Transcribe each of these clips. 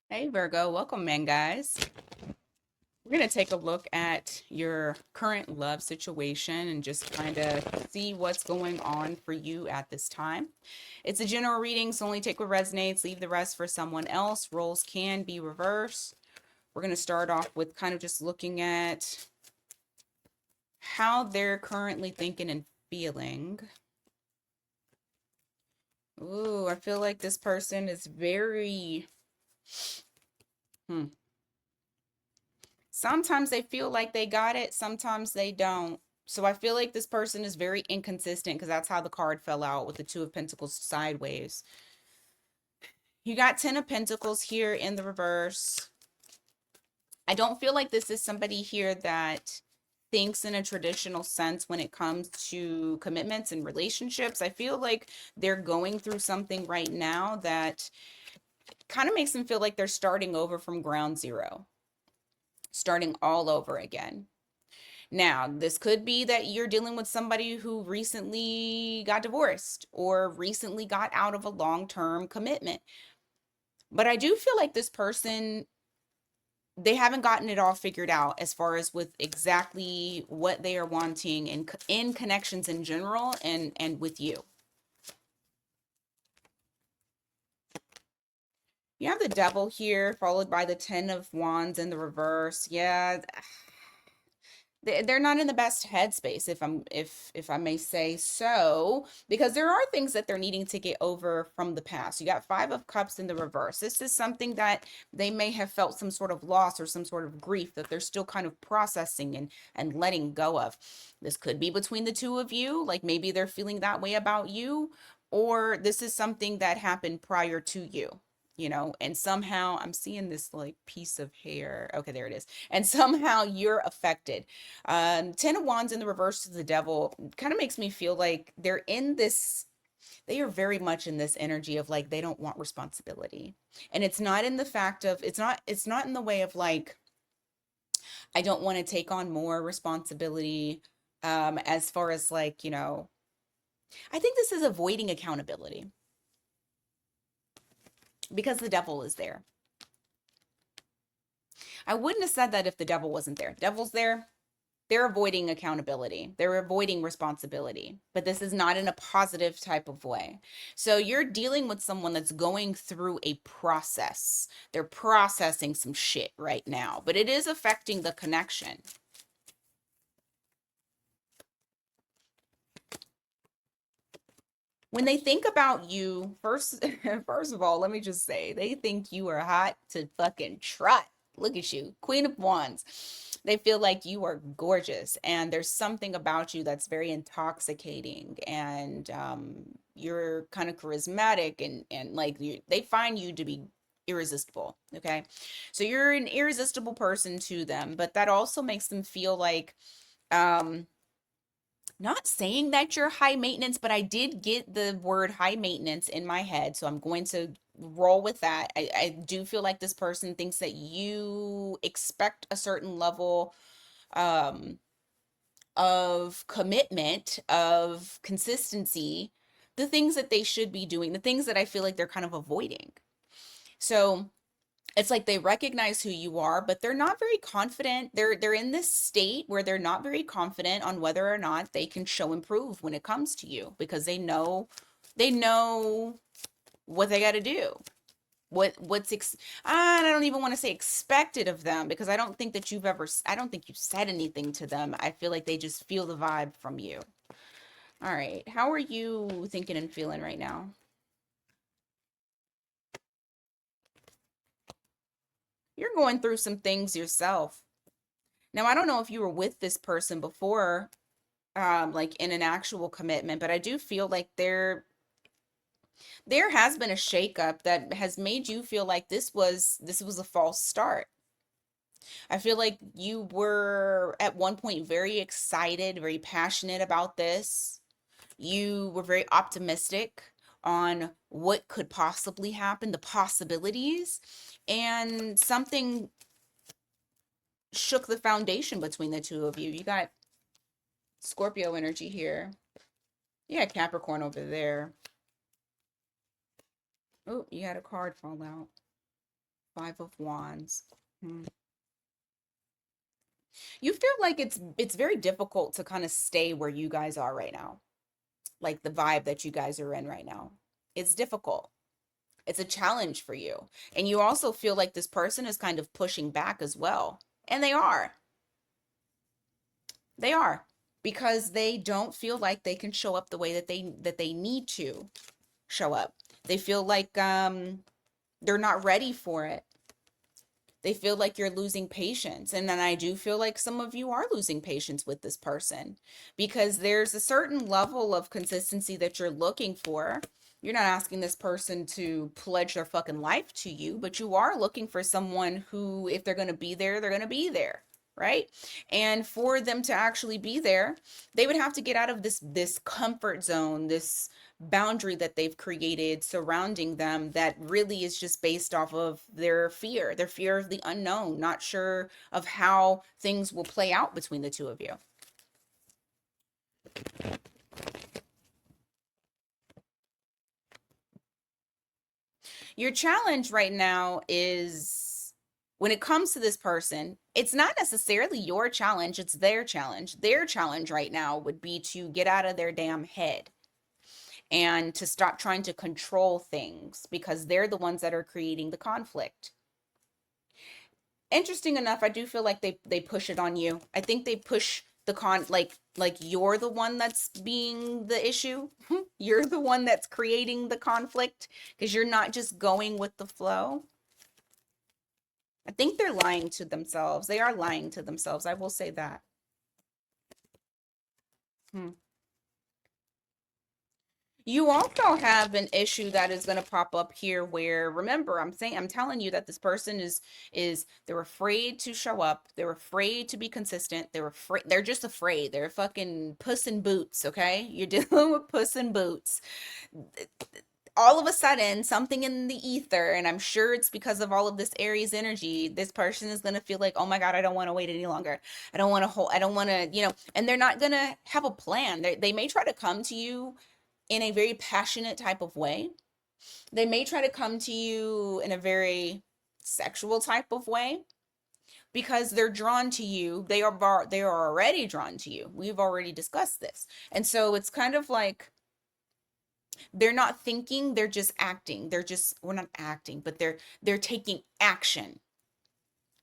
Hey Virgo, welcome, man, guys. We're going to take a look at your current love situation and just kind of see what's going on for you at this time. It's a general reading, so only take what resonates, leave the rest for someone else. Roles can be reversed. We're going to start off with kind of just looking at how they're currently thinking and feeling. Ooh, I feel like this person is very, hmm. Sometimes they feel like they got it, sometimes they don't. So I feel like this person is very inconsistent because that's how the card fell out with the Two of Pentacles sideways. You got 10 of Pentacles here in the reverse. I don't feel like this is somebody here that thinks in a traditional sense when it comes to commitments and relationships. I feel like they're going through something right now that kind of makes them feel like they're starting over from ground zero, starting all over again. Now, this could be that you're dealing with somebody who recently got divorced or recently got out of a long-term commitment. But I do feel like this person, they haven't gotten it all figured out as far as with exactly what they are wanting in connections in general and with you. You have the devil here, followed by the 10 of wands in the reverse. Yeah, they're not in the best headspace, if I may say so, because there are things that they're needing to get over from the past. You got 5 of cups in the reverse. This is something that they may have felt some sort of loss or some sort of grief that they're still kind of processing and letting go of. This could be between the two of you, like maybe they're feeling that way about you, or this is something that happened prior to you, and somehow I'm seeing this like piece of hair. Okay, there it is. And somehow you're affected. 10 of wands in the reverse to the devil kind of makes me feel like they are very much in this energy of like they don't want responsibility. And it's not in the fact of it's not in the way of like I don't want to take on more responsibility, as far as like, I think this is avoiding accountability because the devil is there. I wouldn't have said that if the devil wasn't there. Devil's there. They're avoiding accountability. They're avoiding responsibility, but this is not in a positive type of way. So you're dealing with someone that's going through a process. They're processing some shit right now, but it is affecting the connection. When they think about you, first first of all, let me just say, they think you are hot to fucking trot. Look at you, Queen of Wands. They feel like you are gorgeous, and there's something about you that's very intoxicating, and you're kind of charismatic, and like they find you to be irresistible. Okay, so you're an irresistible person to them, but that also makes them feel like um not saying that you're high maintenance, but I did get the word high maintenance in my head, so I'm going to roll with that. I do feel like this person thinks that you expect a certain level um, of commitment, of consistency, the things that they should be doing, the things that I feel like they're kind of avoiding. So it's like they recognize who you are, but they're not very confident. They're in this state where they're not very confident on whether or not they can show improve when it comes to you because they know what they got to do. I don't even want to say expected of them because I don't think you've said anything to them. I feel like they just feel the vibe from you. All right. How are you thinking and feeling right now? You're going through some things yourself. Now, I don't know if you were with this person before, like in an actual commitment, but I do feel like there has been a shakeup that has made you feel like this was a false start. I feel like you were at one point very excited, very passionate about this. You were very optimistic on what could possibly happen, the possibilities, and something shook the foundation between the two of you. You got Scorpio energy here. You got Capricorn over there. Oh, you had a card fall out. Five of Wands. Hmm. You feel like it's very difficult to kind of stay where you guys are right now. Like the vibe that you guys are in right now. It's difficult. It's a challenge for you. And you also feel like this person is kind of pushing back as well. And they are. They are. Because they don't feel like they can show up the way that they need to show up. They feel like they're not ready for it. They feel like you're losing patience. And then I do feel like some of you are losing patience with this person because there's a certain level of consistency that you're looking for. You're not asking this person to pledge their fucking life to you, but you are looking for someone who, if they're going to be there, they're going to be there. Right. And for them to actually be there, they would have to get out of this comfort zone, this boundary that they've created surrounding them that really is just based off of their fear of the unknown, not sure of how things will play out between the two of you. Your challenge right now is when it comes to this person, it's not necessarily your challenge, it's their challenge. Their challenge right now would be to get out of their damn head and to stop trying to control things because they're the ones that are creating the conflict. Interesting enough, I do feel like they push it on you. I think they push the like you're the one that's being the issue. You're the one that's creating the conflict because you're not just going with the flow. I think they're lying to themselves. They are lying to themselves. I will say that. Hmm. You also have an issue that is going to pop up here where remember I'm telling you that this person is they're afraid to show up, they're afraid to be consistent, they're just afraid. They're fucking puss in boots, okay? You're dealing with puss in boots. All of a sudden something in the ether, and I'm sure it's because of all of this Aries energy, this person is going to feel like, oh my god, I don't want to wait any longer. I don't want to hold, I don't want to, and they're not going to have a plan. They may try to come to you in a very passionate type of way. They may try to come to you in a very sexual type of way because they're drawn to you. They are already drawn to you. We've already discussed this. And so it's kind of like they're not thinking, they're just acting. We're not acting, but they're taking action.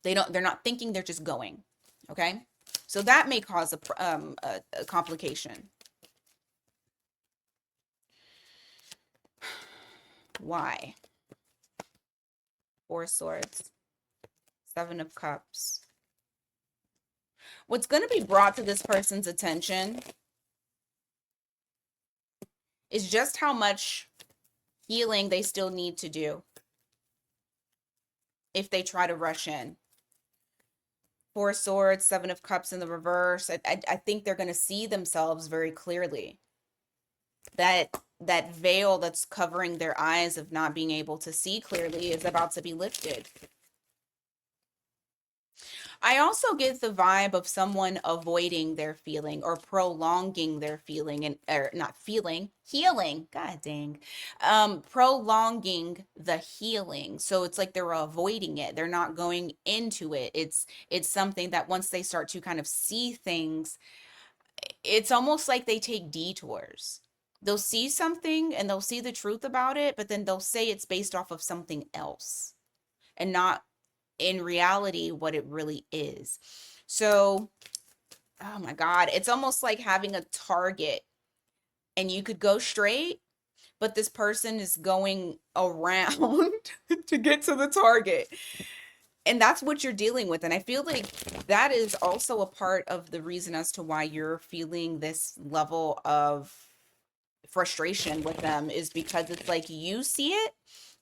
They're not thinking, they're just going. Okay? So that may cause a complication. Why? Four Swords, Seven of Cups. What's going to be brought to this person's attention is just how much healing they still need to do if they try to rush in. Four Swords, Seven of Cups in the reverse. I think they're going to see themselves very clearly. That veil that's covering their eyes of not being able to see clearly is about to be lifted. I also get the vibe of someone avoiding their feeling or prolonging their feeling and or not feeling, healing. God dang. Prolonging the healing. So it's like they're avoiding it. They're not going into it. It's something that once they start to kind of see things, it's almost like they take detours. They'll see something and they'll see the truth about it, but then they'll say it's based off of something else and not in reality what it really is. So, oh my God, it's almost like having a target and you could go straight, but this person is going around to get to the target. And that's what you're dealing with. And I feel like that is also a part of the reason as to why you're feeling this level of frustration with them is because it's like you see it,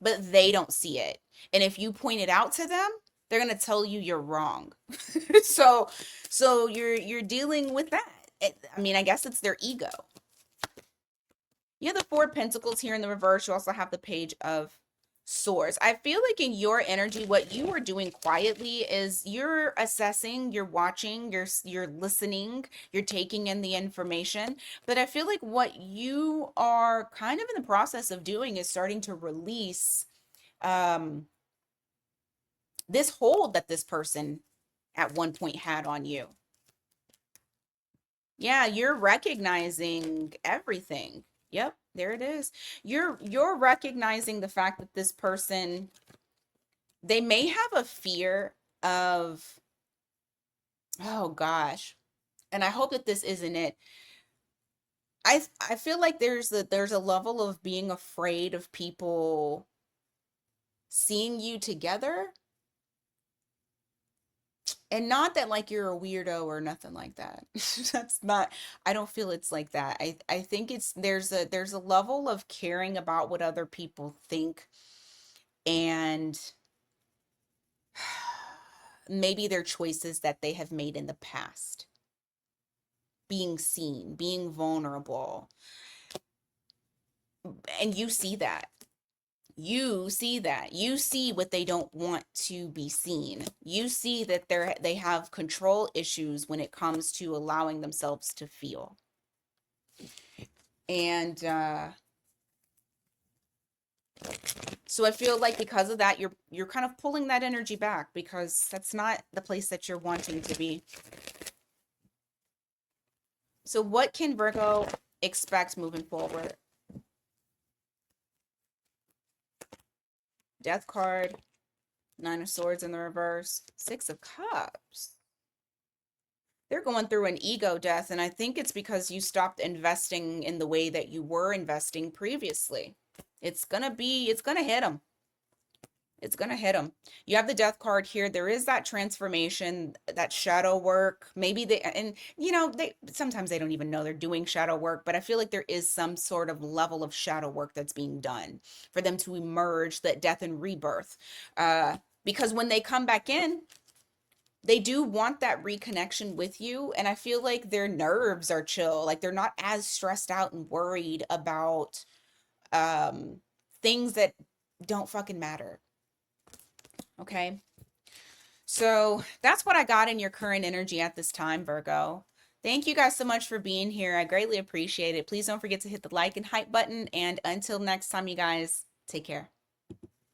but they don't see it. And if you point it out to them, they're gonna tell you you're wrong. so so you're dealing with that. I mean, I guess it's their ego. You have the Four of Pentacles here in the reverse. You also have the Page of Swords. I feel like in your energy, what you are doing quietly is you're assessing, you're watching, you're listening, you're taking in the information. But I feel like what you are kind of in the process of doing is starting to release um this hold that this person at one point had on you. Yeah, you're recognizing everything. Yep, there it is. You're recognizing the fact that this person, they may have a fear of, oh gosh, and I hope that this isn't it. I feel like there's a level of being afraid of people seeing you together, and not that like you're a weirdo or nothing like that. That's not, I don't feel it's like that. I think it's, there's a level of caring about what other people think, and maybe their choices that they have made in the past, being seen, being vulnerable, and you see that. You see what they don't want to be seen. You see that they have control issues when it comes to allowing themselves to feel. And so I feel like because of that, you're kind of pulling that energy back, because that's not the place that you're wanting to be. So what can Virgo expect moving forward? Death card, Nine of Swords in the reverse, Six of Cups. They're going through an ego death, and I think it's because you stopped investing in the way that you were investing previously. It's gonna hit them. It's gonna hit them. You have the death card here. There is that transformation, that shadow work. Maybe they, and you know, they sometimes they don't even know they're doing shadow work, but I feel like there is some sort of level of shadow work that's being done for them to emerge, that death and rebirth. Because when they come back in, they do want that reconnection with you, and I feel like their nerves are chill. Like they're not as stressed out and worried about um things that don't fucking matter. Okay. So that's what I got in your current energy at this time, Virgo. Thank you guys so much for being here. I greatly appreciate it. Please don't forget to hit the like and hype button. And until next time, you guys, take care.